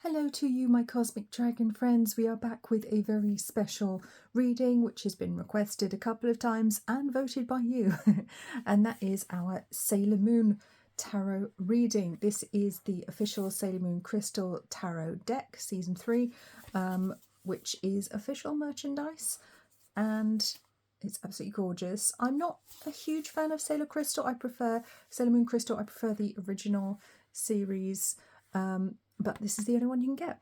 Hello to you, my cosmic dragon friends. We are back with a very special reading which has been requested a couple of times and voted by you. And that is our Sailor Moon tarot reading. This is the official Sailor Moon Crystal Tarot deck, season 3, which is official merchandise, and it's absolutely gorgeous. I'm not a huge fan of Sailor Crystal. I prefer Sailor Moon Crystal. I prefer the original series. But this is the only one you can get.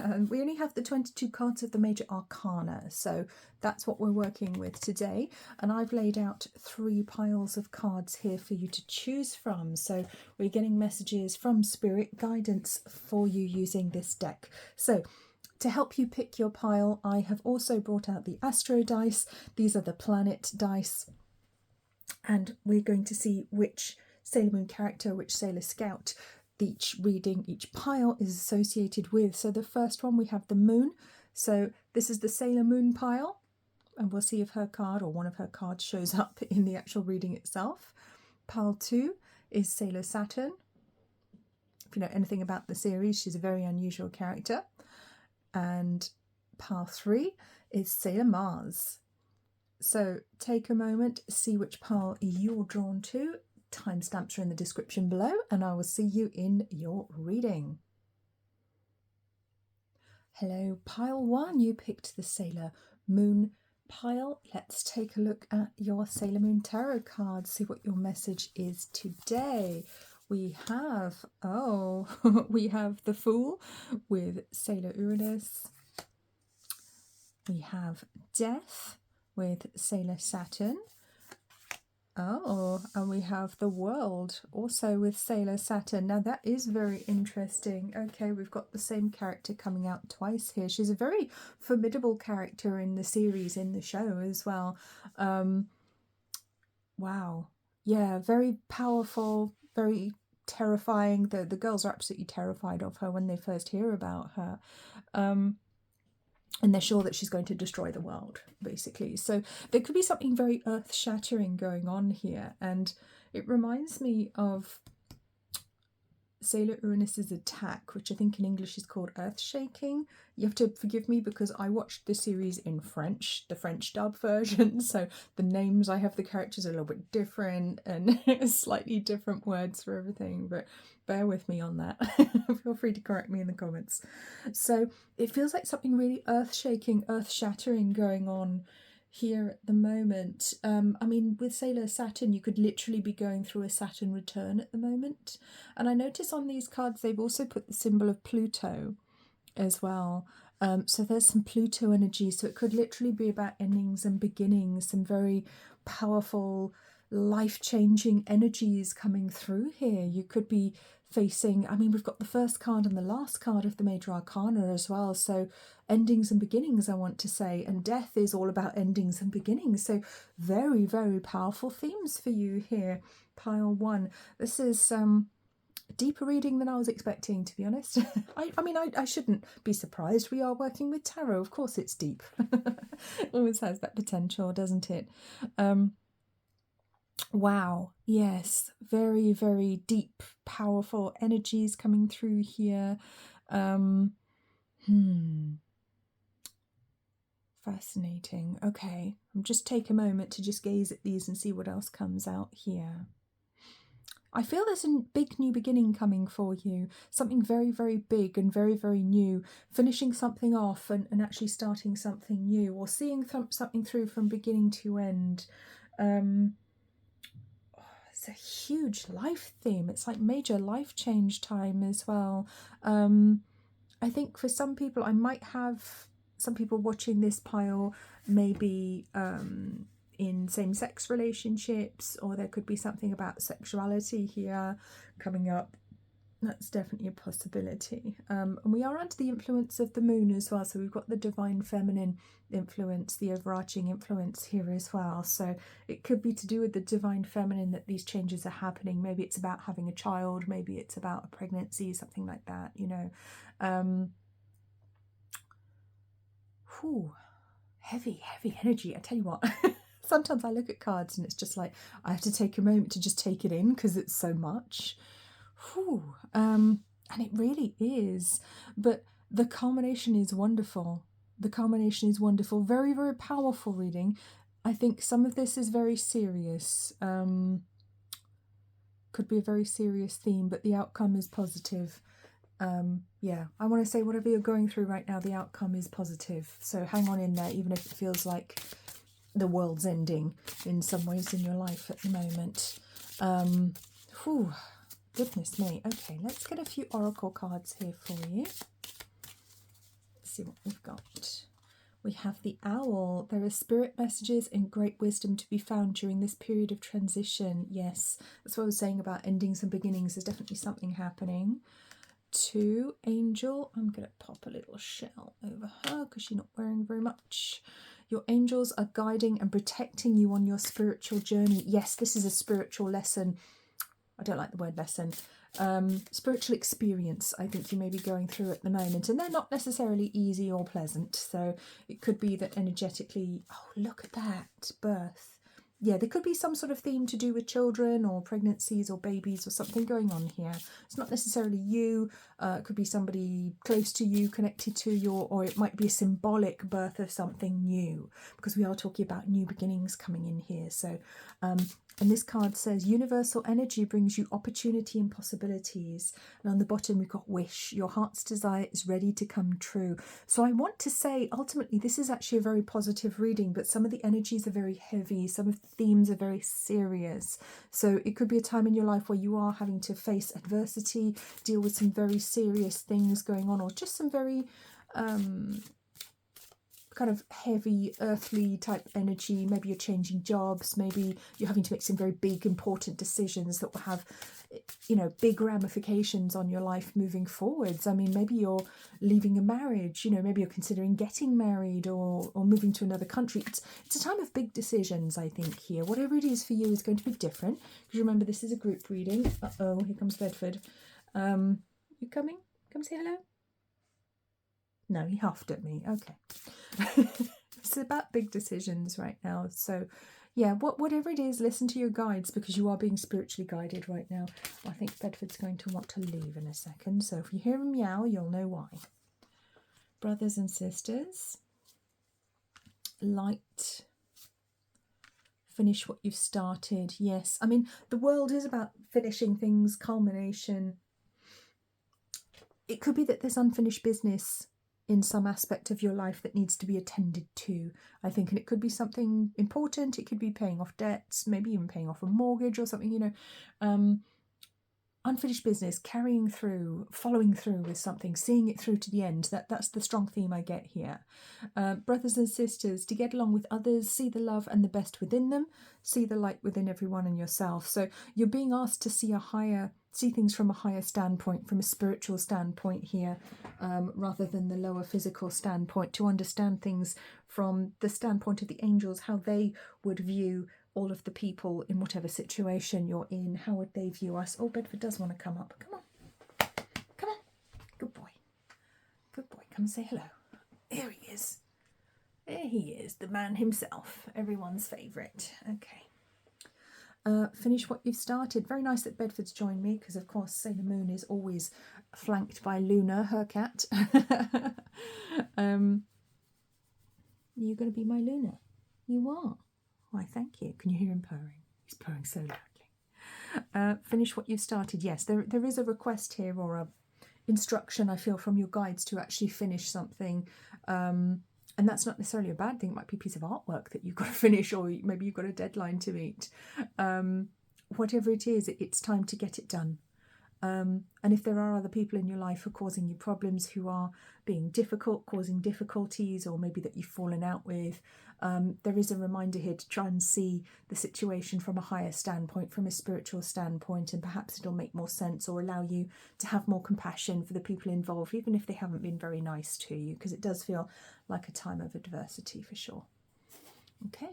And we only have the 22 cards of the major arcana, so that's what we're working with today. And I've laid out 3 piles of cards here for you to choose from. So we're getting messages from spirit guidance for you using this deck. So to help you pick your pile, I have also brought out the Astro dice. These are the planet dice. And we're going to see which Sailor Moon character, which Sailor Scout each reading, each pile is associated with. So the first one, we have the moon. So this is the Sailor Moon pile, and we'll see if her card or one of her cards shows up in the actual reading itself. Pile 2 is Sailor Saturn. If you know anything about the series, she's a very unusual character. And pile 3 is Sailor Mars. So take a moment, see which pile you're drawn to. Timestamps are in the description below, and I will see you in your reading. Hello, pile 1. You picked the Sailor Moon pile. Let's take a look at your Sailor Moon tarot cards, see what your message is today. We have, we have the Fool with Sailor Uranus. We have Death with Sailor Saturn. Oh, and we have the World also with Sailor Saturn. Now that is very interesting. Okay, we've got the same character coming out twice here. She's a very formidable character in the series, in the show as well. Wow. Yeah, very powerful, very terrifying. The girls are absolutely terrified of her when they first hear about her. And they're sure that she's going to destroy the world, basically. So there could be something very earth-shattering going on here. And it reminds me of Sailor Uranus's attack, which I think in English is called Earth-shaking. You have to forgive me because I watched the series in French, the French dub version. So the names I have the characters are a little bit different and slightly different words for everything. But bear with me on that. Feel free to correct me in the comments. So it feels like something really earth-shaking, earth-shattering going on here at the moment. I mean, with Sailor Saturn, you could literally be going through a Saturn return at the moment. And I notice on these cards, they've also put the symbol of Pluto as well. So there's some Pluto energy. So it could literally be about endings and beginnings, some very powerful, life-changing energies coming through here. You could be facing, I mean, we've got the first card and the last card of the major arcana as well, so endings and beginnings, I want to say, and death is all about endings and beginnings. So very, very powerful themes for you here, pile 1. This is a deeper reading than I was expecting, to be honest. I mean, I shouldn't be surprised. We are working with tarot, of course it's deep. Always has that potential, doesn't it? Wow, yes, very, very deep, powerful energies coming through here. Fascinating. Okay, I'll just take a moment to just gaze at these and see what else comes out here. I feel there's a big new beginning coming for you, something very, very big and very, very new, finishing something off and actually starting something new, or seeing something through from beginning to end. It's a huge life theme. It's like major life change time as well. I think for some people, I might have some people watching this pile maybe in same-sex relationships, or there could be something about sexuality here coming up. That's definitely a possibility. And we are under the influence of the moon as well. So we've got the divine feminine influence, the overarching influence here as well. So it could be to do with the divine feminine that these changes are happening. Maybe it's about having a child. Maybe it's about a pregnancy, something like that, you know. Heavy, heavy energy. I tell you what. Sometimes I look at cards and it's just like, I have to take a moment to just take it in because it's so much. And it really is. But the culmination is wonderful. The culmination is wonderful. Very, very powerful reading. I think some of this is very serious. Could be a very serious theme, but the outcome is positive. Yeah, I want to say whatever you're going through right now, the outcome is positive. So hang on in there, even if it feels like the world's ending in some ways in your life at the moment. Whew, goodness me. Okay, let's get a few oracle cards here for you. Let's see what we've got. We have the owl. There are spirit messages and great wisdom to be found during this period of transition. Yes, that's what I was saying about endings and beginnings. There's definitely something happening. 2, angel. I'm going to pop a little shell over her because she's not wearing very much. Your angels are guiding and protecting you on your spiritual journey. Yes, this is a spiritual lesson. I don't like the word lesson. Spiritual experience I think you may be going through at the moment, and they're not necessarily easy or pleasant. So it could be that energetically, oh, look at that, birth. Yeah, there could be some sort of theme to do with children or pregnancies or babies or something going on here. It's not necessarily you. It could be somebody close to you, connected to you, or it might be a symbolic birth of something new, because we are talking about new beginnings coming in here. So, and this card says universal energy brings you opportunity and possibilities. And on the bottom we've got wish. Your heart's desire is ready to come true. So I want to say ultimately this is actually a very positive reading, but some of the energies are very heavy. Some of the themes are very serious. So it could be a time in your life where you are having to face adversity, deal with some very serious things going on, or just some very kind of heavy earthly type energy. Maybe you're changing jobs, maybe you're having to make some very big important decisions that will have, you know, big ramifications on your life moving forwards. I mean, maybe you're leaving a marriage, you know, maybe you're considering getting married or moving to another country. It's a time of big decisions, I think, here. Whatever it is for you is going to be different, because remember this is a group reading. Uh-oh, here comes Bedford. You coming? Come say hello. No, he huffed at me. Okay. It's about big decisions right now. So, yeah, whatever it is, listen to your guides, because you are being spiritually guided right now. I think Bedford's going to want to leave in a second. So if you hear him meow, you'll know why. Brothers and sisters, light. Finish what you've started. Yes, I mean, the world is about finishing things, culmination. It could be that there's unfinished business in some aspect of your life that needs to be attended to, I think. And it could be something important. It could be paying off debts, maybe even paying off a mortgage or something, you know. Unfinished business, carrying through, following through with something, seeing it through to the end. That's the strong theme I get here. Brothers and sisters, to get along with others, see the love and the best within them, see the light within everyone and yourself. So you're being asked to see things from a higher standpoint, from a spiritual standpoint here, rather than the lower physical standpoint, to understand things from the standpoint of the angels, how they would view all of the people in whatever situation you're in. How would they view us? Oh, Bedford does want to come up. Come on. Come on. Good boy. Good boy. Come and say hello. There he is. There he is, the man himself. Everyone's favourite. Okay. Finish what you've started. Very nice that Bedford's joined me, because of course Sailor Moon is always flanked by Luna, her cat. You're going to be my Luna. You are. Why, thank you. Can you hear him purring? He's purring so loudly. Finish what you've started. Yes, there is a request here, or a instruction, I feel, from your guides to actually finish something. And that's not necessarily a bad thing. It might be a piece of artwork that you've got to finish, or maybe you've got a deadline to meet. Whatever it is, it's time to get it done. And if there are other people in your life who are causing you problems, who are being difficult, causing difficulties, or maybe that you've fallen out with, there is a reminder here to try and see the situation from a higher standpoint, from a spiritual standpoint, and perhaps it'll make more sense, or allow you to have more compassion for the people involved, even if they haven't been very nice to you, because it does feel like a time of adversity for sure. Okay,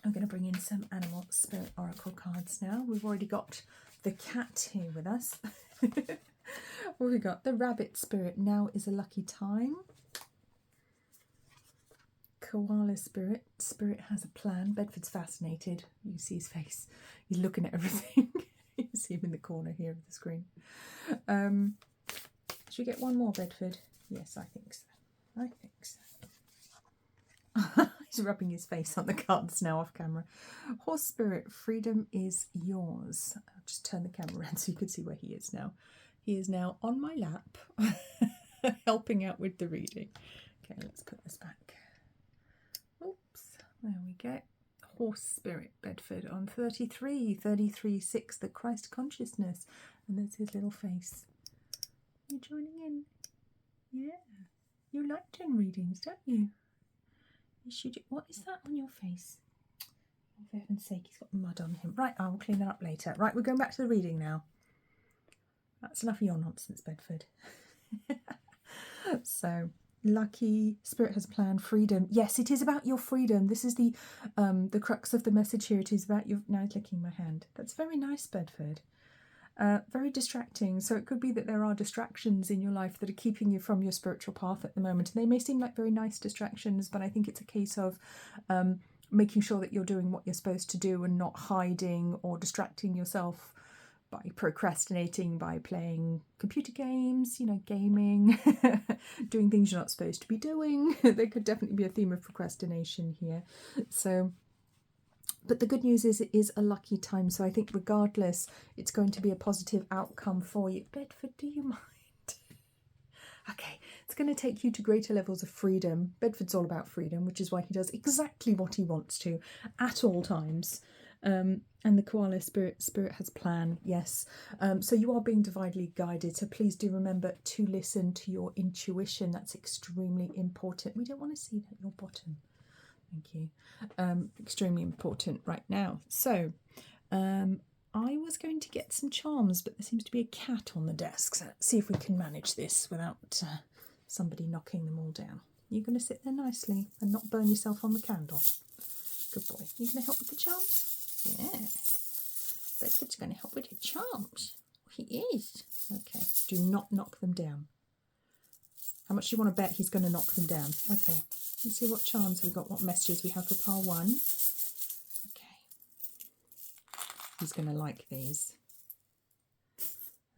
I'm going to bring in some animal spirit oracle cards now. We've already got the cat here with us. What have we got? The rabbit spirit. Now is a lucky time. Koala spirit. Spirit has a plan. Bedford's fascinated. You see his face. He's looking at everything. You see him in the corner here of the screen. Should we get one more, Bedford? Yes, I think so. I think so. He's rubbing his face on the cards now off camera. Horse spirit, freedom is yours. I'll just turn the camera around so you can see where he is now. He is now on my lap, helping out with the reading. Okay, let's put this back. Oops, there we go. Horse spirit, Bedford, on 33, 6, the Christ consciousness. And there's his little face. You joining in? Yeah. You like doing readings, don't you? Yes, you do. What is that on your face? Oh, for heaven's sake, he's got mud on him. Right, I will clean that up later. Right, we're going back to the reading now. That's enough of your nonsense, Bedford. So, lucky, spirit has a plan, freedom. Yes, it is about your freedom. This is the crux of the message here. It is about your... Now he's licking my hand. That's very nice, Bedford. Very distracting. So it could be that there are distractions in your life that are keeping you from your spiritual path at the moment. And they may seem like very nice distractions, but I think it's a case of making sure that you're doing what you're supposed to do and not hiding or distracting yourself by procrastinating, by playing computer games, you know, gaming, doing things you're not supposed to be doing. There could definitely be a theme of procrastination here. So... But the good news is it is a lucky time. So I think regardless, it's going to be a positive outcome for you. Bedford, do you mind? Okay, it's going to take you to greater levels of freedom. Bedford's all about freedom, which is why he does exactly what he wants to at all times. And the koala spirit has a plan, yes. So you are being divinely guided. So please do remember to listen to your intuition. That's extremely important. We don't want to see that your bottom. Thank you. Extremely important right now. So, I was going to get some charms, but there seems to be a cat on the desk. So let's see if we can manage this without somebody knocking them all down. You're going to sit there nicely and not burn yourself on the candle. Good boy. You're going to help with the charms? Yeah. Bedford's going to help with the charms. He is. Okay. Do not knock them down. How much do you want to bet he's going to knock them down? Okay. Let's see what charms we've got, what messages we have for pile 1. Okay. He's going to like these.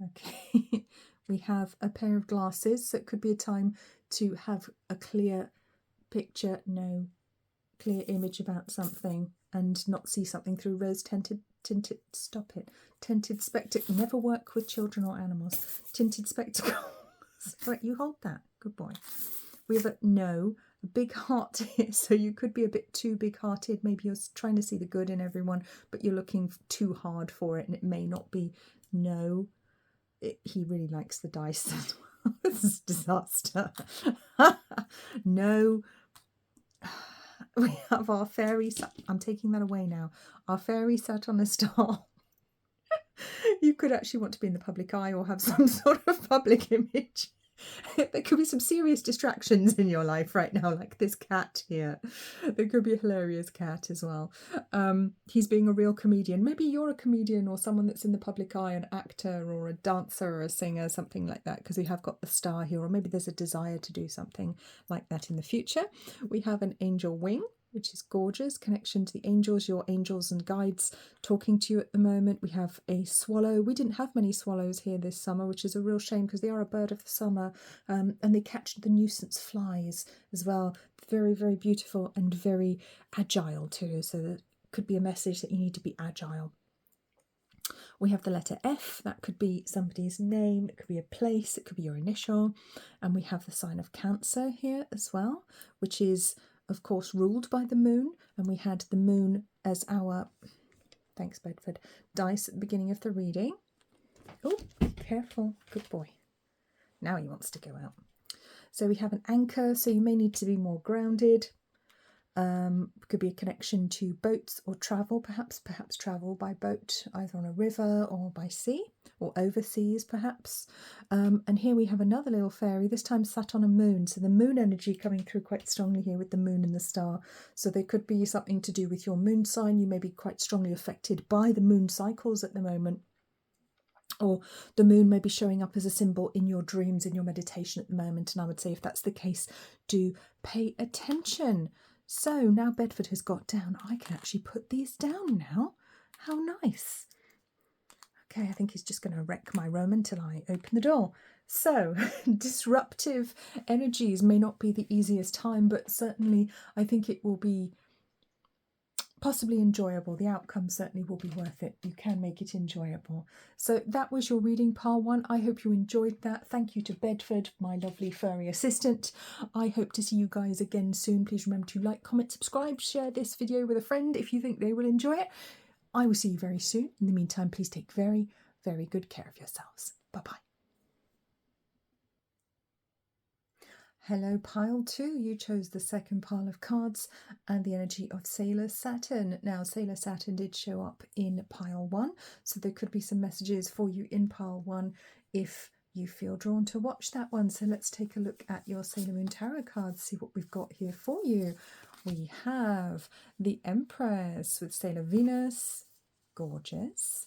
Okay. We have a pair of glasses, so it could be a time to have a clear picture, clear image about something and not see something through rose-tinted, tinted spectacles. Never work with children or animals. Tinted spectacles. Right, you hold that. Good boy. We have a big heart here, so you could be a bit too big-hearted. Maybe you're trying to see the good in everyone, but you're looking too hard for it, and it may not be no. He really likes the dice as well. This is a disaster. No. We have our fairy sat. I'm taking that away now. Our fairy sat on a star. You could actually want to be in the public eye or have some sort of public image. There could be some serious distractions in your life right now, like this cat here. There could be a hilarious cat as well. He's being a real comedian. Maybe you're a comedian or someone that's in the public eye, an actor or a dancer or a singer, something like that, because we have got the star here, or maybe there's a desire to do something like that in the future. We have an angel wing, which is gorgeous. Connection to the angels, your angels and guides talking to you at the moment. We have a swallow. We didn't have many swallows here this summer, which is a real shame because they are a bird of the summer, and they catch the nuisance flies as well. Very, very beautiful and very agile too. So that could be a message that you need to be agile. We have the letter F. That could be somebody's name. It could be a place. It could be your initial. And we have the sign of Cancer here as well, which is of course ruled by the moon, and we had the moon as our, thanks Bedford, dice at the beginning of the reading. Oh, careful, good boy. Now he wants to go out. So we have an anchor, so you may need to be more grounded. Could be a connection to boats or travel, perhaps travel by boat, either on a river or by sea, or overseas perhaps. And here we have another little fairy, this time sat on a moon. So the moon energy coming through quite strongly here with the moon and the star. So there could be something to do with your moon sign. You may be quite strongly affected by the moon cycles at the moment. Or the moon may be showing up as a symbol in your dreams, in your meditation at the moment. And I would say if that's the case, do pay attention. So now Bedford has got down. I can actually put these down now. How nice. Okay, I think he's just going to wreck my room until I open the door. So, disruptive energies may not be the easiest time, but certainly I think it will be possibly enjoyable. The outcome certainly will be worth it. You can make it enjoyable. So that was your reading, pile 1. I hope you enjoyed that. Thank you to Bedford, my lovely furry assistant. I hope to see you guys again soon. Please remember to like, comment, subscribe, share this video with a friend if you think they will enjoy it. I will see you very soon. In the meantime, please take very, very good care of yourselves. Bye-bye. Hello, pile 2. You chose the second pile of cards and the energy of Sailor Saturn. Now, Sailor Saturn did show up in pile 1, so there could be some messages for you in pile 1 if you feel drawn to watch that one. So let's take a look at your Sailor Moon Tarot cards, see what we've got here for you. We have the Empress with Sailor Venus. Gorgeous.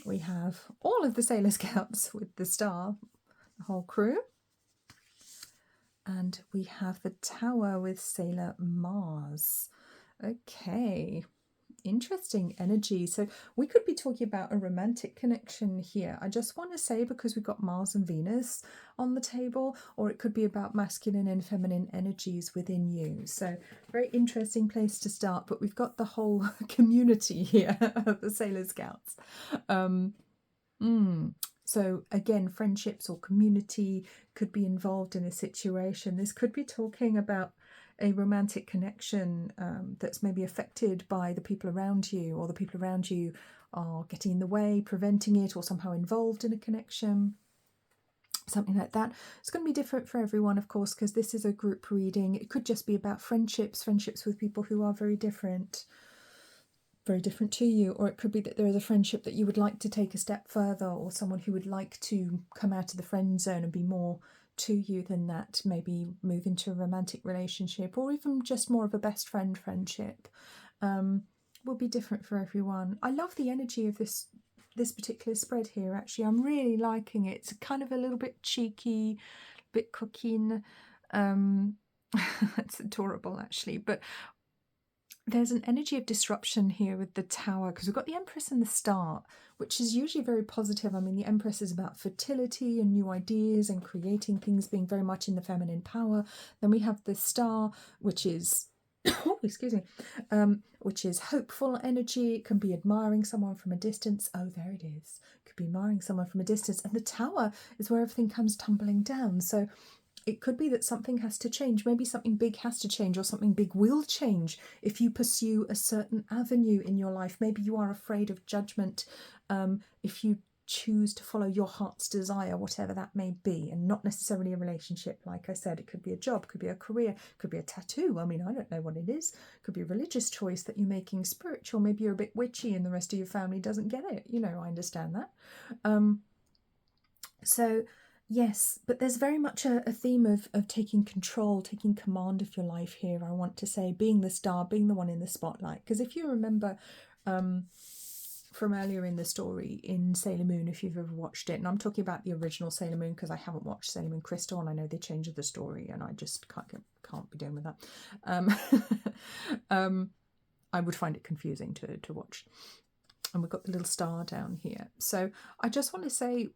We have all of the Sailor Scouts with the star, the whole crew. And we have the Tower with Sailor Mars. Okay, interesting energy. So we could be talking about a romantic connection here. I just want to say, because we've got Mars and Venus on the table, or it could be about masculine and feminine energies within you. So very interesting place to start, but we've got the whole community here of the Sailor Scouts. So again, friendships or community could be involved in a situation. This could be talking about a romantic connection that's maybe affected by the people around you, or the people around you are getting in the way, preventing it, or somehow involved in a connection. Something like that. It's going to be different for everyone, of course, because this is a group reading. It could just be about friendships with people who are very different to you, or it could be that there is a friendship that you would like to take a step further, or someone who would like to come out of the friend zone and be more to you than that, maybe move into a romantic relationship, or even just more of a best friend friendship. Will be different for everyone. I love the energy of this particular spread here. Actually, I'm really liking it. It's kind of a little bit cheeky, a bit coquine. It's adorable, actually, but there's an energy of disruption here with the Tower, because we've got the Empress and the Star, which is usually very positive. I mean, the Empress is about fertility and new ideas and creating things, being very much in the feminine power. Then we have the Star, which is which is hopeful energy. It can be admiring someone from a distance. Oh, there it is. It could be admiring someone from a distance. And the Tower is where everything comes tumbling down. So it could be that something has to change. Maybe something big has to change, or something big will change if you pursue a certain avenue in your life. Maybe you are afraid of judgment if you choose to follow your heart's desire, whatever that may be, and not necessarily a relationship. Like I said, it could be a job, could be a career, could be a tattoo. I mean, I don't know what it is. It could be a religious choice that you're making, spiritual. Maybe you're a bit witchy and the rest of your family doesn't get it. You know, I understand that. So yes, but there's very much a theme of taking control, taking command of your life here, I want to say, being the star, being the one in the spotlight. Because if you remember from earlier in the story in Sailor Moon, if you've ever watched it, and I'm talking about the original Sailor Moon because I haven't watched Sailor Moon Crystal, and I know they changed the story and I just can't be doing with that. I would find it confusing to watch. And we've got the little star down here. So I just want to say,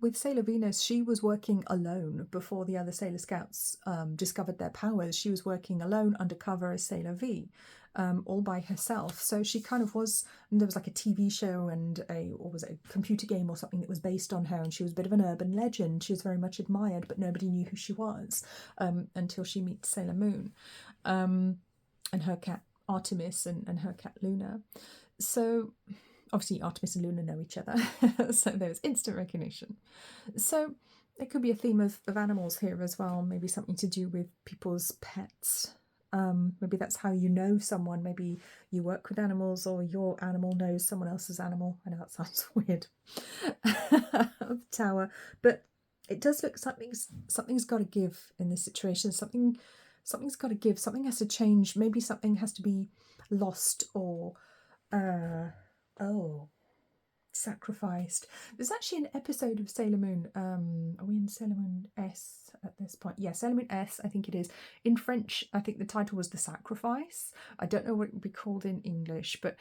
with Sailor Venus, she was working alone before the other Sailor Scouts discovered their powers. She was working alone undercover as Sailor V, all by herself. So she kind of was, and there was like a TV show and a computer game or something that was based on her, and she was a bit of an urban legend. She was very much admired, but nobody knew who she was until she meets Sailor Moon and her cat Artemis and her cat Luna. So obviously Artemis and Luna know each other, so there's instant recognition. So it could be a theme of animals here as well, maybe something to do with people's pets. Maybe that's how you know someone. Maybe you work with animals, or your animal knows someone else's animal. I know that sounds weird. Tower, but it does look something's got to give in this situation. Something's got to give. Something has to change. Maybe something has to be lost, or sacrificed. There's actually an episode of Sailor Moon. Are we in Sailor Moon S at this point? Yeah, Sailor Moon S, I think it is. In French, I think the title was The Sacrifice. I don't know what it would be called in English, but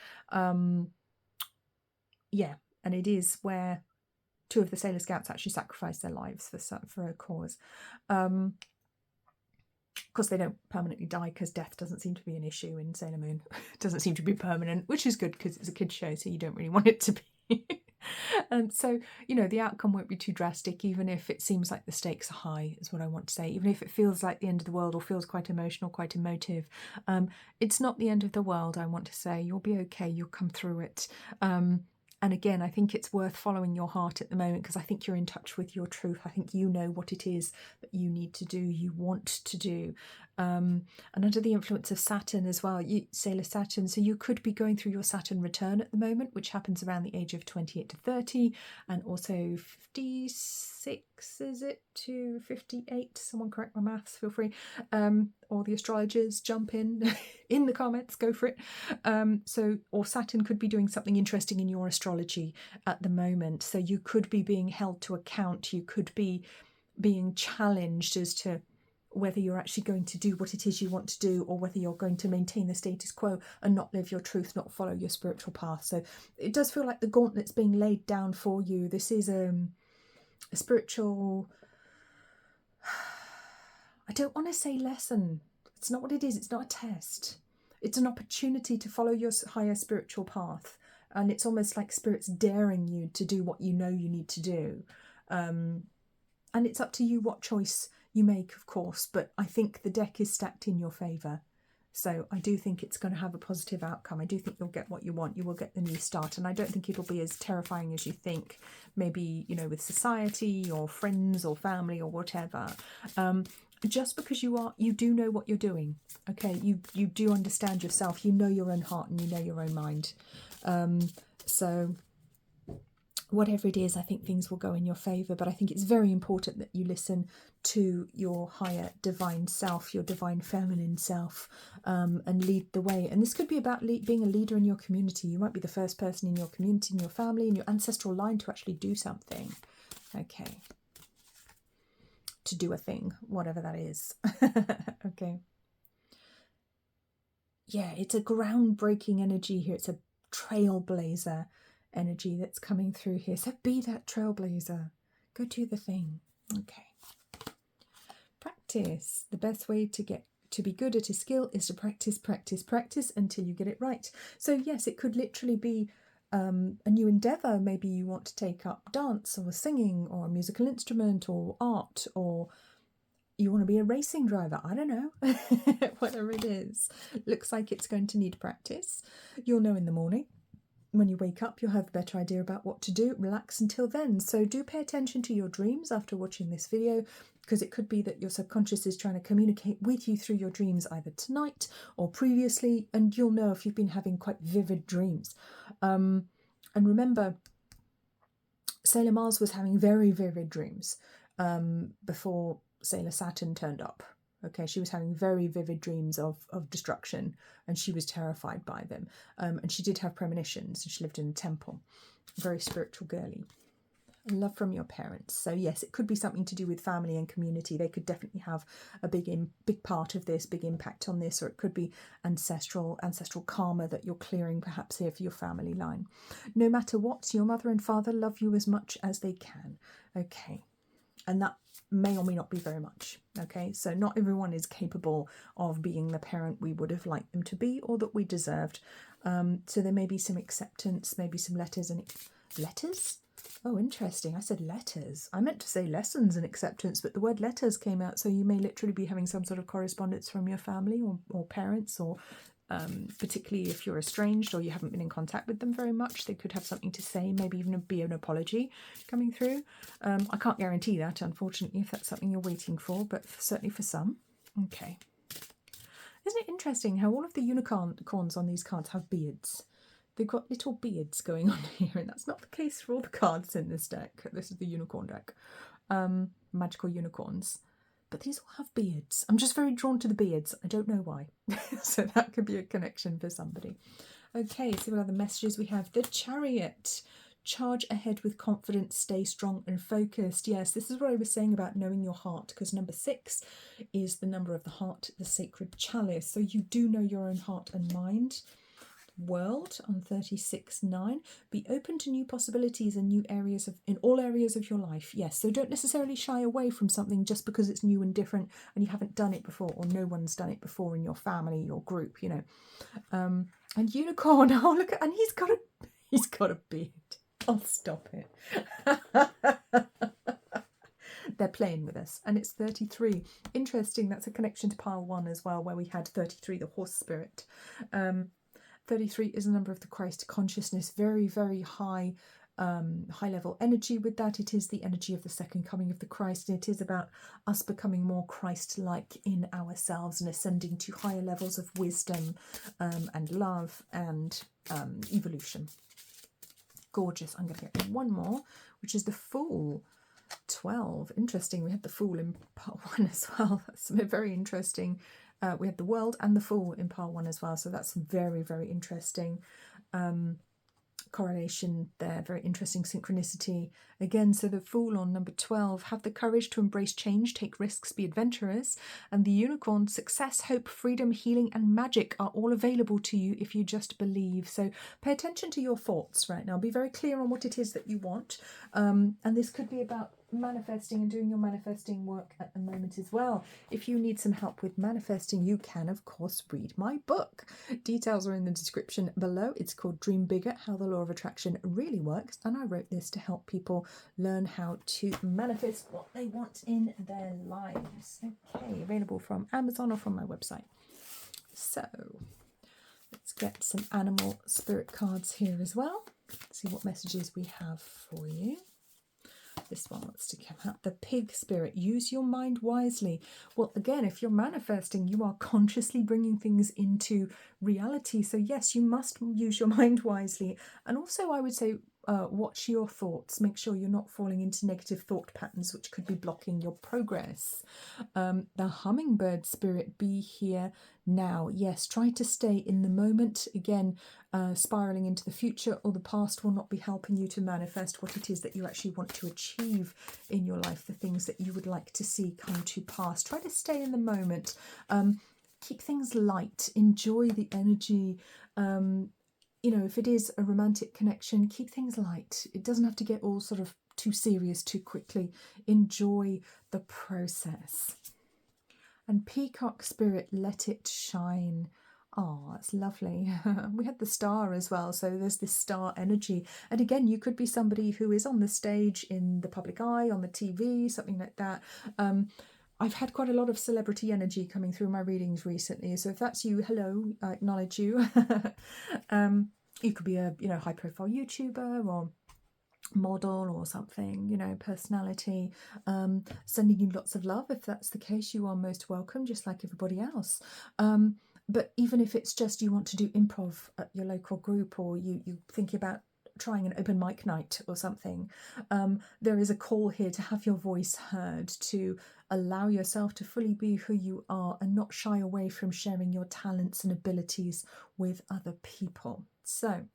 yeah, And it is where 2 of the Sailor Scouts actually sacrificed their lives for a cause. Of course, they don't permanently die because death doesn't seem to be an issue in Sailor Moon. It doesn't seem to be permanent, which is good because it's a kid's show, so you don't really want it to be. And so, you know, the outcome won't be too drastic, even if it seems like the stakes are high, is what I want to say. Even if it feels like the end of the world or feels quite emotional, quite emotive, it's not the end of the world, I want to say. You'll be okay. You'll come through it. And again, I think it's worth following your heart at the moment because I think you're in touch with your truth. I think you know what it is that you need to do, you want to do. And under the influence of Saturn as well, Sailor Saturn, so you could be going through your Saturn return at the moment, which happens around the age of 28 to 30 and also 56, is it, to 58? Someone correct my maths, feel free. Or the astrologers jump in the comments, go for it. Or Saturn could be doing something interesting in your astrology at the moment. So you could be being held to account. You could be being challenged as to whether you're actually going to do what it is you want to do or whether you're going to maintain the status quo and not live your truth, not follow your spiritual path. So it does feel like the gauntlet's being laid down for you. This is a spiritual, I don't want to say lesson. It's not what it is. It's not a test. It's an opportunity to follow your higher spiritual path. And it's almost like Spirit's daring you to do what you know you need to do. And it's up to you what choice you make, of course. But I think the deck is stacked in your favour. So I do think it's going to have a positive outcome. I do think you'll get what you want. You will get the new start. And I don't think it'll be as terrifying as you think. Maybe, you know, with society or friends or family or whatever. Just because you do know what you're doing. Okay, you do understand yourself. You know your own heart and you know your own mind. So whatever it is, I think things will go in your favour. But I think it's very important that you listen to your higher divine self, your divine feminine self, and lead the way. And this could be about being a leader in your community. You might be the first person in your community, in your family, in your ancestral line to actually do something. Okay. To do a thing, whatever that is. Okay. Yeah, it's a groundbreaking energy here. It's a trailblazer energy that's coming through here. So be that trailblazer. Go do the thing. Okay. Practice. The best way to be good at a skill is to practice, practice, practice until you get it right. So yes, it could literally be a new endeavour. Maybe you want to take up dance or singing or a musical instrument or art, or you want to be a racing driver. I don't know. Whatever it is. Looks like it's going to need practice. You'll know in the morning. When you wake up, you'll have a better idea about what to do. Relax until then. So do pay attention to your dreams after watching this video, because it could be that your subconscious is trying to communicate with you through your dreams either tonight or previously, and you'll know if you've been having quite vivid dreams. And remember, Sailor Mars was having very vivid dreams before Sailor Saturn turned up. Okay, she was having very vivid dreams of destruction, and she was terrified by them. And she did have premonitions, and she lived in a temple. Very spiritual girly. Love from your parents. So yes, it could be something to do with family and community. They could definitely have a big part of this, big impact on this, or it could be ancestral karma that you're clearing perhaps here for your family line. No matter what, your mother and father love you as much as they can. Okay. And that may or may not be very much. Okay, so not everyone is capable of being the parent we would have liked them to be or that we deserved. So there may be some acceptance, maybe some letters and letters. Oh, interesting. I said letters. I meant to say lessons and acceptance, but the word letters came out. So you may literally be having some sort of correspondence from your family or parents, or particularly if you're estranged or you haven't been in contact with them very much, they could have something to say, maybe even be an apology coming through. I can't guarantee that, unfortunately, if that's something you're waiting for, but certainly for some. Okay. Isn't it interesting how all of the unicorns on these cards have beards? They've got little beards going on here, and that's not the case for all the cards in this deck. This is the unicorn deck. Magical unicorns. But these all have beards. I'm just very drawn to the beards. I don't know why. So that could be a connection for somebody. Okay, so what other messages we have? The Chariot. Charge ahead with confidence, stay strong and focused. Yes, this is what I was saying about knowing your heart, because number 6 is the number of the heart, the sacred chalice. So you do know your own heart and mind. World on 36.9. Be open to new possibilities and new areas in all areas of your life. Yes, so don't necessarily shy away from something just because it's new and different and you haven't done it before, or no one's done it before in your family, your group, And unicorn, oh look, and he's got a beard. Oh, stop it. They're playing with us, and it's 33. Interesting, that's a connection to pile 1 as well, where we had 33, the horse spirit. 33 is a number of the Christ consciousness, very, very high level energy with that. It is the energy of the second coming of the Christ, and it is about us becoming more Christ-like in ourselves and ascending to higher levels of wisdom and love and evolution. Gorgeous. I'm going to get one more, which is the Fool. 12. Interesting. We had the Fool in part 1 as well. That's very interesting. We had the World and the Fool in part 1 as well. So that's very, very interesting correlation there. Very interesting synchronicity. Again, so the Fool on number 12. Have the courage to embrace change, take risks, be adventurous. And the Unicorn, success, hope, freedom, healing, and magic are all available to you if you just believe. So pay attention to your thoughts right now. Be very clear on what it is that you want. And this could be about manifesting and doing your manifesting work at the moment as well. If you need some help with manifesting, you can of course read my book. Details are in the description below. It's called Dream Bigger, How the Law of Attraction Really Works, and I wrote this to help people learn how to manifest what they want in their lives. Okay, available from Amazon or from my website. So let's get some animal spirit cards here as well. See what messages we have for you. This one wants to come out. The Pig Spirit. Use your mind wisely. Well, again, if you're manifesting, you are consciously bringing things into reality. So yes, you must use your mind wisely. And also, I would say, watch your thoughts. Make sure you're not falling into negative thought patterns, which could be blocking your progress. The Hummingbird Spirit. Be here now. Yes, try to stay in the moment. Again, spiraling into the future or the past will not be helping you to manifest what it is that you actually want to achieve in your life, the things that you would like to see come to pass. Try to stay in the moment. Keep things light. Enjoy the energy. If it is a romantic connection, keep things light. It doesn't have to get all sort of too serious too quickly. Enjoy the process. And Peacock Spirit, let it shine. Oh, that's lovely. We had the Star as well, so there's this star energy. And again, you could be somebody who is on the stage, in the public eye, on the TV, something like that. I've had quite a lot of celebrity energy coming through my readings recently, so if that's you, hello, I acknowledge you. You could be a high-profile YouTuber or model or something, personality, sending you lots of love. If that's the case, you are most welcome, just like everybody else. But even if it's just you want to do improv at your local group, or you think about trying an open mic night or something, there is a call here to have your voice heard, to allow yourself to fully be who you are and not shy away from sharing your talents and abilities with other people. So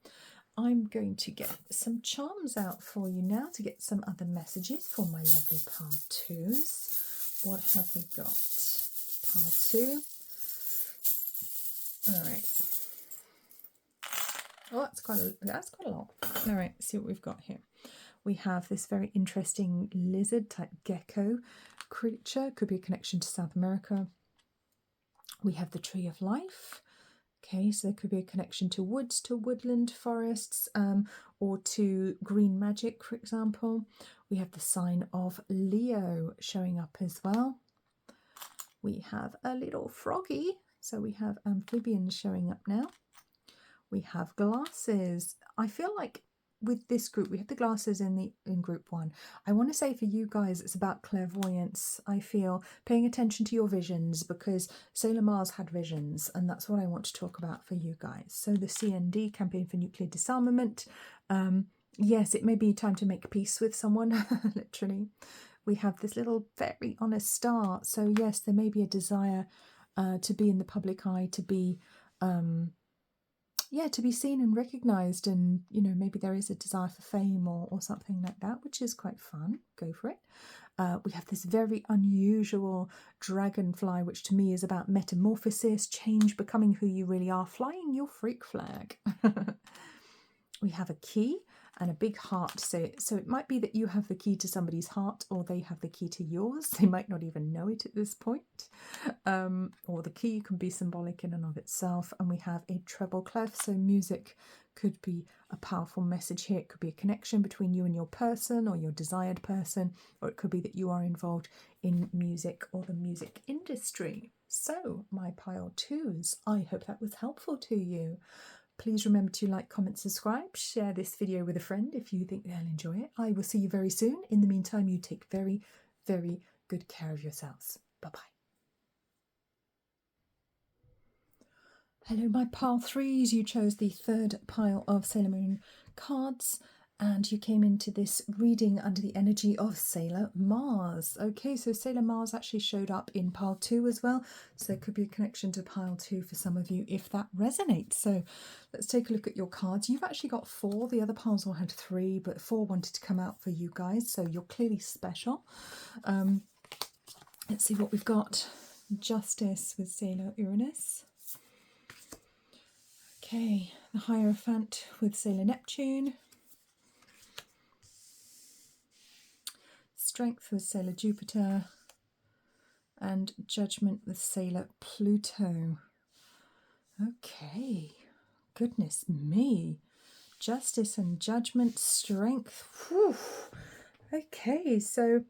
I'm going to get some charms out for you now to get some other messages for my lovely pile 2s. What have we got? Pile 2. All right. Oh, that's quite a lot. All right, let's see what we've got here. We have this very interesting lizard type gecko creature. Could be a connection to South America. We have the Tree of Life. Okay, so there could be a connection to woods, to woodland, forests, or to green magic, for example. We have the sign of Leo showing up as well. We have a little froggy, so we have amphibians showing up now. We have glasses. I feel like with this group, we had the glasses in group 1. I want to say for you guys, it's about clairvoyance. I feel paying attention to your visions, because Sailor Mars had visions, and that's what I want to talk about for you guys. So the CND, Campaign for Nuclear Disarmament. Yes, it may be time to make peace with someone, literally. We have this little very honest star. So yes, there may be a desire to be in the public eye, to be yeah, to be seen and recognized, and maybe there is a desire for fame or something like that, which is quite fun. Go for it. We have this very unusual dragonfly, which to me is about metamorphosis, change, becoming who you really are, flying your freak flag. We have a key and a big heart. So it might be that you have the key to somebody's heart, or they have the key to yours. They might not even know it at this point. Or the key can be symbolic in and of itself. And we have a treble clef, so music could be a powerful message here. It could be a connection between you and your person or your desired person, or it could be that you are involved in music or the music industry. So, my pile twos, I hope that was helpful to you. Please remember to like, comment, subscribe, share this video with a friend if you think they'll enjoy it. I will see you very soon. In the meantime, you take very, very good care of yourselves. Bye-bye. Hello, my pile threes. You chose the third pile of Sailor Moon cards, and you came into this reading under the energy of Sailor Mars. Okay, so Sailor Mars actually showed up in pile 2 as well, so there could be a connection to pile 2 for some of you if that resonates. So let's take a look at your cards. You've actually got 4. The other piles all had 3, but 4 wanted to come out for you guys, so you're clearly special. Let's see what we've got. Justice with Sailor Uranus. Okay, the Hierophant with Sailor Neptune. Strength with Sailor Jupiter, and Judgment with Sailor Pluto. Okay, goodness me. Justice and Judgment, Strength. Whew. Okay, so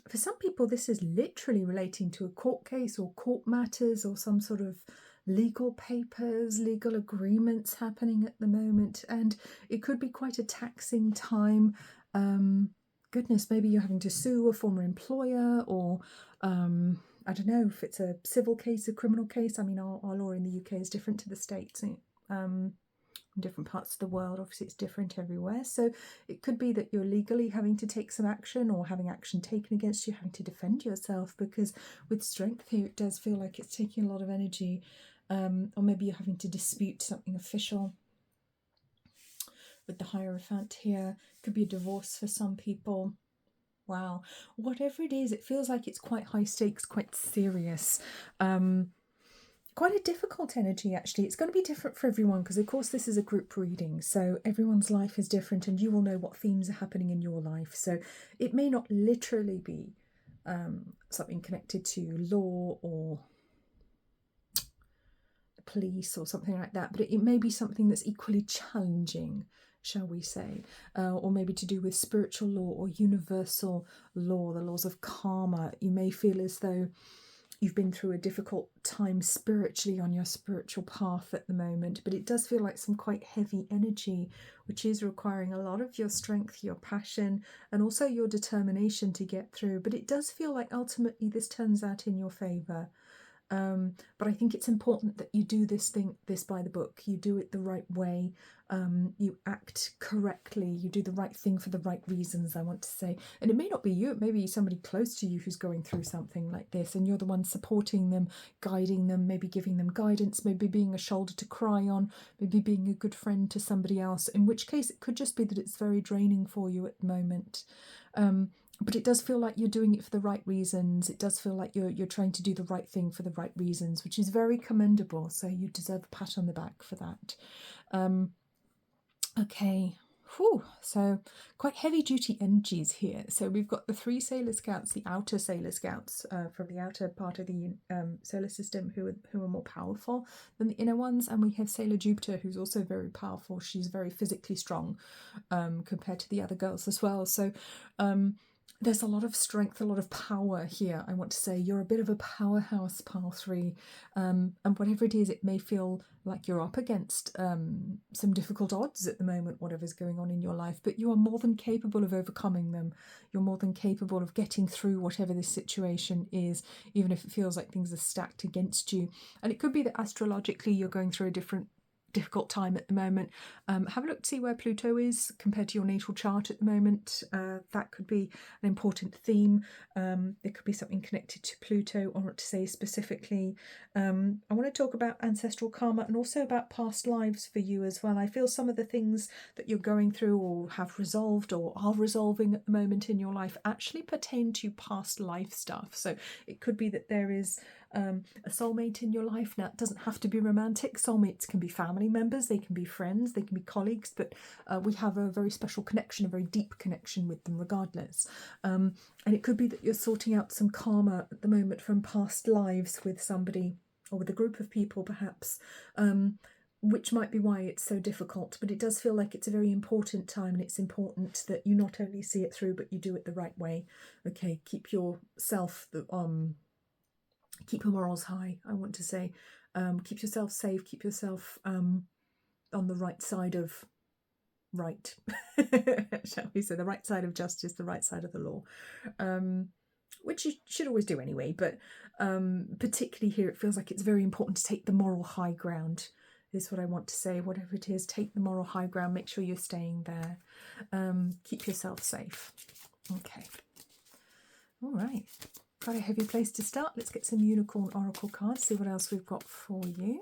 for some people this is literally relating to a court case or court matters or some sort of legal papers, legal agreements happening at the moment, and it could be quite a taxing time. Goodness, maybe you're having to sue a former employer, or I don't know if it's a civil case, a criminal case. I mean, our law in the UK is different to the States. In different parts of the world, obviously it's different everywhere. So it could be that you're legally having to take some action, or having action taken against you, having to defend yourself, because with strength here it does feel like it's taking a lot of energy. Or maybe you're having to dispute something official. With the Hierophant here, could be a divorce for some people. Wow, whatever it is, it feels like it's quite high stakes, quite serious. Quite a difficult energy, actually. It's going to be different for everyone, because of course this is a group reading, so everyone's life is different, and you will know what themes are happening in your life. So it may not literally be something connected to law or the police or something like that, but it may be something that's equally challenging, shall we say, or maybe to do with spiritual law or universal law, the laws of karma. You may feel as though you've been through a difficult time spiritually on your spiritual path at the moment, but it does feel like some quite heavy energy, which is requiring a lot of your strength, your passion, and also your determination to get through. But it does feel like ultimately this turns out in your favour. But I think it's important that you do this by the book. You do it the right way. You act correctly. You do the right thing for the right reasons, I want to say. And it may not be you. It may be somebody close to you who's going through something like this, and you're the one supporting them, guiding them, maybe giving them guidance, maybe being a shoulder to cry on, maybe being a good friend to somebody else, in which case it could just be that it's very draining for you at the moment. But it does feel like you're doing it for the right reasons. It does feel like you're trying to do the right thing for the right reasons, which is very commendable. So you deserve a pat on the back for that. Okay. Whew. So quite heavy duty energies here. So we've got the 3 Sailor Scouts, the outer Sailor Scouts from the outer part of the solar system, who are more powerful than the inner ones, and we have Sailor Jupiter, who's also very powerful. She's very physically strong compared to the other girls as well. So there's a lot of strength, a lot of power here. I want to say you're a bit of a powerhouse, pile 3, and whatever it is, it may feel like you're up against some difficult odds at the moment, whatever's going on in your life, but you are more than capable of overcoming them. You're more than capable of getting through whatever this situation is, even if it feels like things are stacked against you. And it could be that astrologically you're going through a different difficult time at the moment. Have a look to see where Pluto is compared to your natal chart at the moment. That could be an important theme. There could be something connected to Pluto. I want to say specifically, I want to talk about ancestral karma and also about past lives for you as well. I feel some of the things that you're going through or have resolved or are resolving at the moment in your life actually pertain to past life stuff. So it could be that there is a soulmate in your life. Now, it doesn't have to be romantic. Soulmates can be family members, they can be friends, they can be colleagues, but we have a very special connection, a very deep connection with them regardless. And it could be that you're sorting out some karma at the moment from past lives with somebody or with a group of people perhaps, which might be why it's so difficult. But it does feel like it's a very important time, and it's important that you not only see it through, but you do it the right way. Okay, keep yourself keep your morals high, I want to say. Keep yourself safe, keep yourself on the right side of right, shall we say, the right side of justice, the right side of the law, which you should always do anyway, but particularly here it feels like it's very important to take the moral high ground, is what I want to say. Whatever it is, take the moral high ground, make sure you're staying there, keep yourself safe. Okay, all right. Quite a heavy place to start. Let's get some unicorn oracle cards, see what else we've got for you.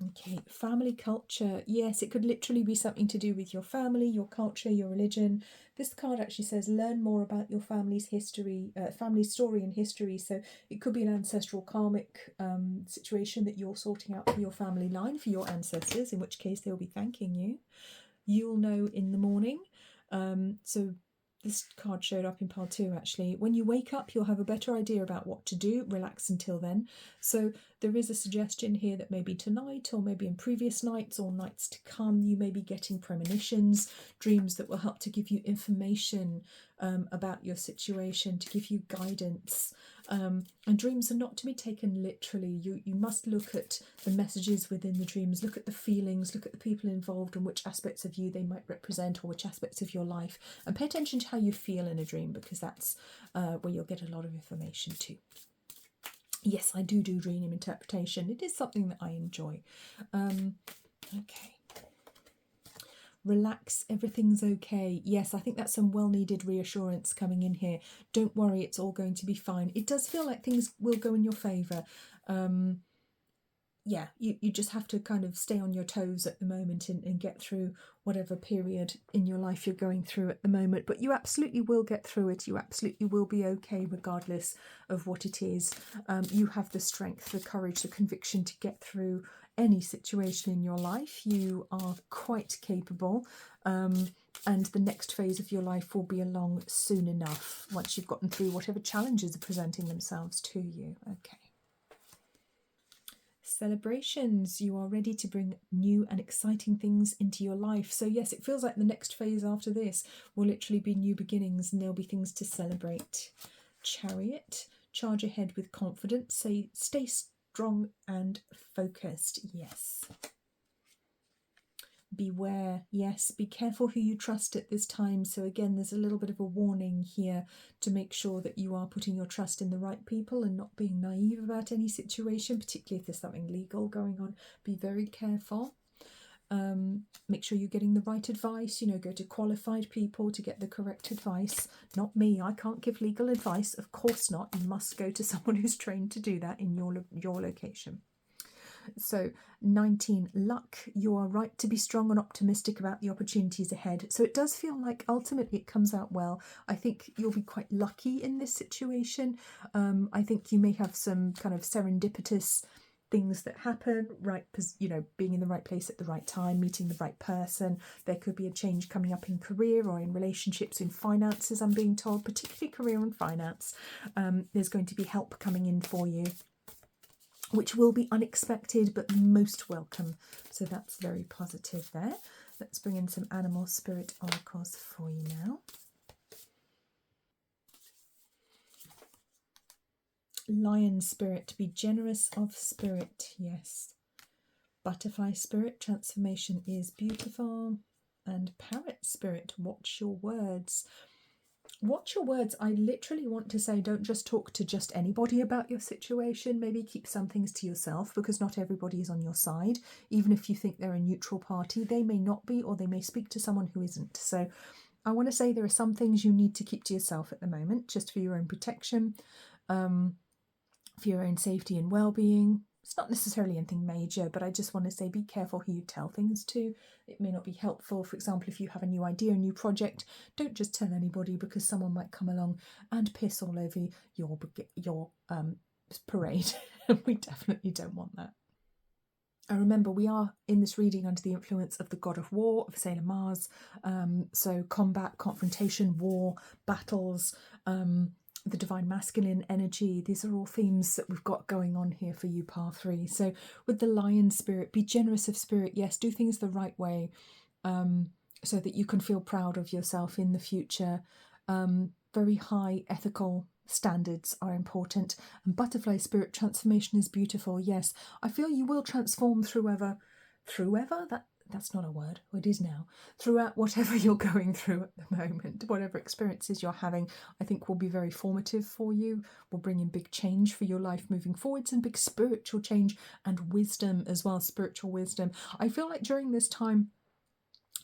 Okay, family culture. Yes, it could literally be something to do with your family, your culture, your religion. This card actually says learn more about your family's history, family story and history. So it could be an ancestral karmic situation that you're sorting out for your family line, for your ancestors, in which case they'll be thanking you. You'll know in the morning. So this card showed up in pile 2 actually. When you wake up, you'll have a better idea about what to do. Relax until then. So there is a suggestion here that maybe tonight or maybe in previous nights or nights to come, you may be getting premonitions, dreams that will help to give you information about your situation, to give you guidance. And dreams are not to be taken literally. You must look at the messages within the dreams, look at the feelings, look at the people involved and which aspects of you they might represent or which aspects of your life, and pay attention to how you feel in a dream, because that's where you'll get a lot of information too. Yes, I do dream interpretation. It is something that I enjoy. Okay. Relax, everything's okay. Yes, I think that's some well-needed reassurance coming in here. Don't worry, it's all going to be fine. It does feel like things will go in your favour. Yeah, you just have to kind of stay on your toes at the moment and get through whatever period in your life you're going through at the moment. But you absolutely will get through it. You absolutely will be okay regardless of what it is. You have the strength, the courage, the conviction to get through any situation in your life. You are quite capable. And the next phase of your life will be along soon enough once you've gotten through whatever challenges are presenting themselves to you. Okay. Celebrations. You are ready to bring new and exciting things into your life. So yes, it feels like the next phase after this will literally be new beginnings, and there'll be things to celebrate. Chariot. Charge ahead with confidence. Say, stay strong and focused. Yes. Beware. Yes, be careful who you trust at this time. So again, there's a little bit of a warning here to make sure that you are putting your trust in the right people and not being naive about any situation, particularly if there's something legal going on. Be very careful. Make sure you're getting the right advice. Go to qualified people to get the correct advice. Not me. I can't give legal advice. Of course not. You must go to someone who's trained to do that in your location. So 19, luck. You are right to be strong and optimistic about the opportunities ahead. So it does feel like ultimately it comes out well. I think you'll be quite lucky in this situation. I think you may have some kind of serendipitous things that happen, right? Being in the right place at the right time, meeting the right person. There could be a change coming up in career or in relationships, in finances, I'm being told, particularly career and finance. There's going to be help coming in for you, which will be unexpected but most welcome. So that's very positive there. Let's bring in some animal spirit oracles for you now. Lion spirit, be generous of spirit. Yes. Butterfly spirit, transformation is beautiful. And parrot spirit, watch your words. watch your words. I literally want to say, don't just talk to just anybody about your situation. Maybe keep some things to yourself, because not everybody is on your side. Even if you think they're a neutral party, they may not be, or they may speak to someone who isn't. So I want to say there are some things you need to keep to yourself at the moment, just for your own protection, for your own safety and well-being. It's not necessarily anything major, but I just want to say be careful who you tell things to. It may not be helpful. For example, if you have a new idea, a new project, don't just tell anybody, because someone might come along and piss all over your parade. We definitely don't want that. And remember, we are in this reading under the influence of the god of war, of Sailor Mars. So combat, confrontation, war, battles, the divine masculine energy. These are all themes that we've got going on here for you, par 3. So with the lion spirit, be generous of spirit. Yes, do things the right way, so that you can feel proud of yourself in the future. Very high ethical standards are important. And butterfly spirit, transformation is beautiful. Yes, I feel you will transform through ever, that's not a word, it is now, throughout whatever you're going through at the moment. Whatever experiences you're having, I think will be very formative for you, will bring in big change for your life moving forwards, and big spiritual change and wisdom as well, spiritual wisdom. I feel like during this time,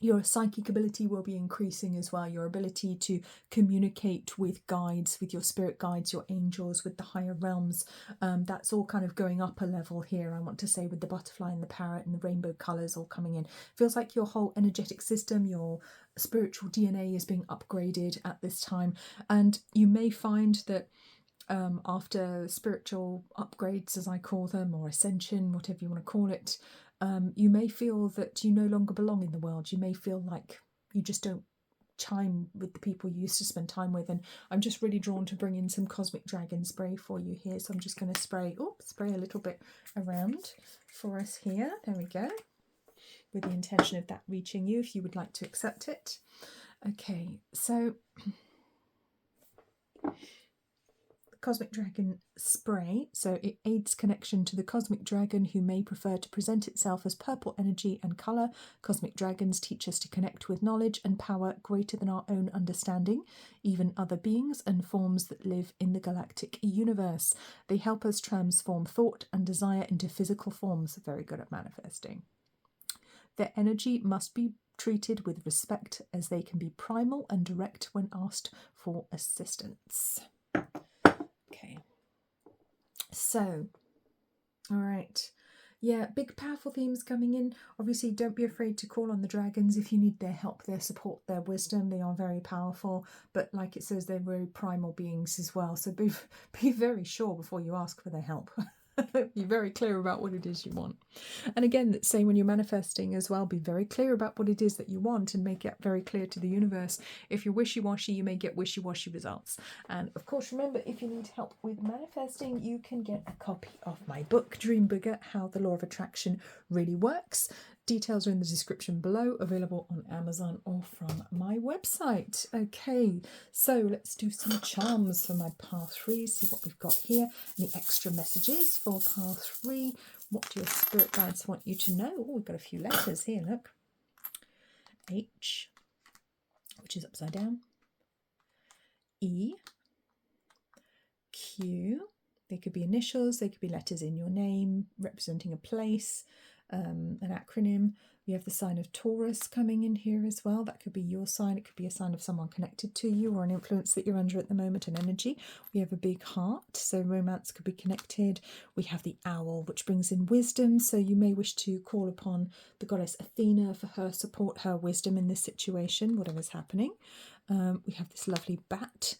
your psychic ability will be increasing as well. Your ability to communicate with guides, with your spirit guides, your angels, with the higher realms. That's all kind of going up a level here, I want to say, with the butterfly and the parrot and the rainbow colours all coming in. Feels like your whole energetic system, your spiritual DNA is being upgraded at this time. And you may find that after spiritual upgrades, as I call them, or ascension, whatever you want to call it, you may feel that you no longer belong in the world. You may feel like you just don't chime with the people you used to spend time with. And I'm just really drawn to bring in some cosmic dragon spray for you here. So I'm just going to spray a little bit around for us here. There we go. With the intention of that reaching you, if you would like to accept it. Okay, so Cosmic Dragon spray, so it aids connection to the cosmic dragon, who may prefer to present itself as purple energy and colour. Cosmic dragons teach us to connect with knowledge and power greater than our own understanding, even other beings and forms that live in the galactic universe. They help us transform thought and desire into physical forms. Very good at manifesting. Their energy must be treated with respect, as they can be primal and direct when asked for assistance. Okay, so, all right. Yeah, big powerful themes coming in. Obviously, don't be afraid to call on the dragons if you need their help, their support, their wisdom. They are very powerful, but like it says, they're very primal beings as well. So be very sure before you ask for their help. Be very clear about what it is you want. And again, say when you're manifesting as well, be very clear about what it is that you want and make it very clear to the universe. If you're wishy-washy, you may get wishy-washy results. And of course, remember, if you need help with manifesting, you can get a copy of my book, Dream Bigger, How the Law of Attraction Really Works. Details are in the description below, available on Amazon or from my website. Okay, so let's do some charms for my par 3, see what we've got here. Any extra messages for par 3? What do your spirit guides want you to know? Oh, we've got a few letters here, look. H, which is upside down. E, Q. They could be initials, they could be letters in your name, representing a place, an acronym. We have the sign of Taurus coming in here as well. That could be your sign. It could be a sign of someone connected to you or an influence that you're under at the moment, an energy. We have a big heart, so romance could be connected. We have the owl, which brings in wisdom, so you may wish to call upon the goddess Athena for her support, her wisdom in this situation, whatever's happening. We have this lovely bat.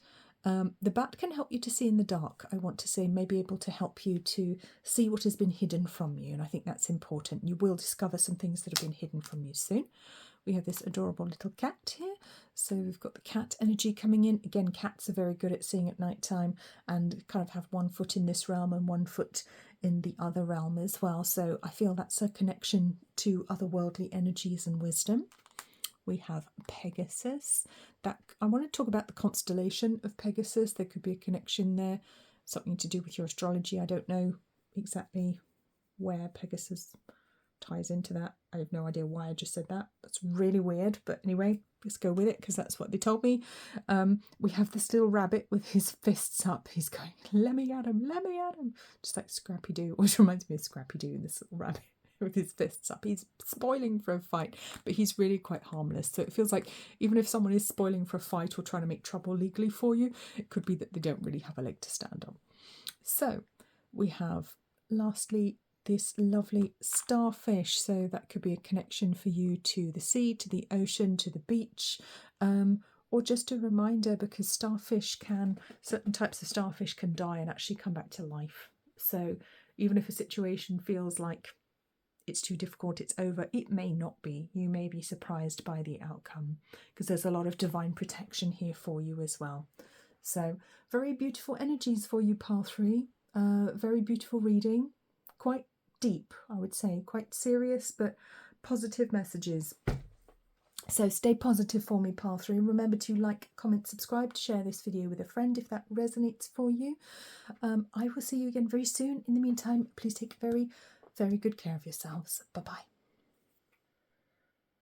The bat can help you to see in the dark, I want to say, may be able to help you to see what has been hidden from you, and I think that's important. You will discover some things that have been hidden from you soon. We have this adorable little cat here, so we've got the cat energy coming in. Again, cats are very good at seeing at night time and kind of have one foot in this realm and one foot in the other realm as well, so I feel that's a connection to otherworldly energies and wisdom. We have Pegasus. That I want to talk about the constellation of Pegasus. There could be a connection there, something to do with your astrology. I don't know exactly where Pegasus ties into that. I have no idea why I just said that. That's really weird, but anyway, let's go with it because that's what they told me. We have this little rabbit with his fists up. He's going, let me at him, let me at him. Just like Scrappy-Doo, which reminds me of Scrappy-Doo, this little rabbit with his fists up. He's spoiling for a fight, but he's really quite harmless. So it feels like even if someone is spoiling for a fight or trying to make trouble legally for you, it could be that they don't really have a leg to stand on. So we have, lastly, this lovely starfish. So that could be a connection for you to the sea, to the ocean, to the beach, or just a reminder, because certain types of starfish can die and actually come back to life. So even if a situation feels like it's too difficult, it's over, it may not be. You may be surprised by the outcome, because there's a lot of divine protection here for you as well. So very beautiful energies for you, pile 3. Very beautiful reading. Quite deep, I would say. Quite serious, but positive messages. So stay positive for me, pile 3. Remember to like, comment, subscribe, to share this video with a friend if that resonates for you. I will see you again very soon. In the meantime, please take very, very good care of yourselves. Bye-bye.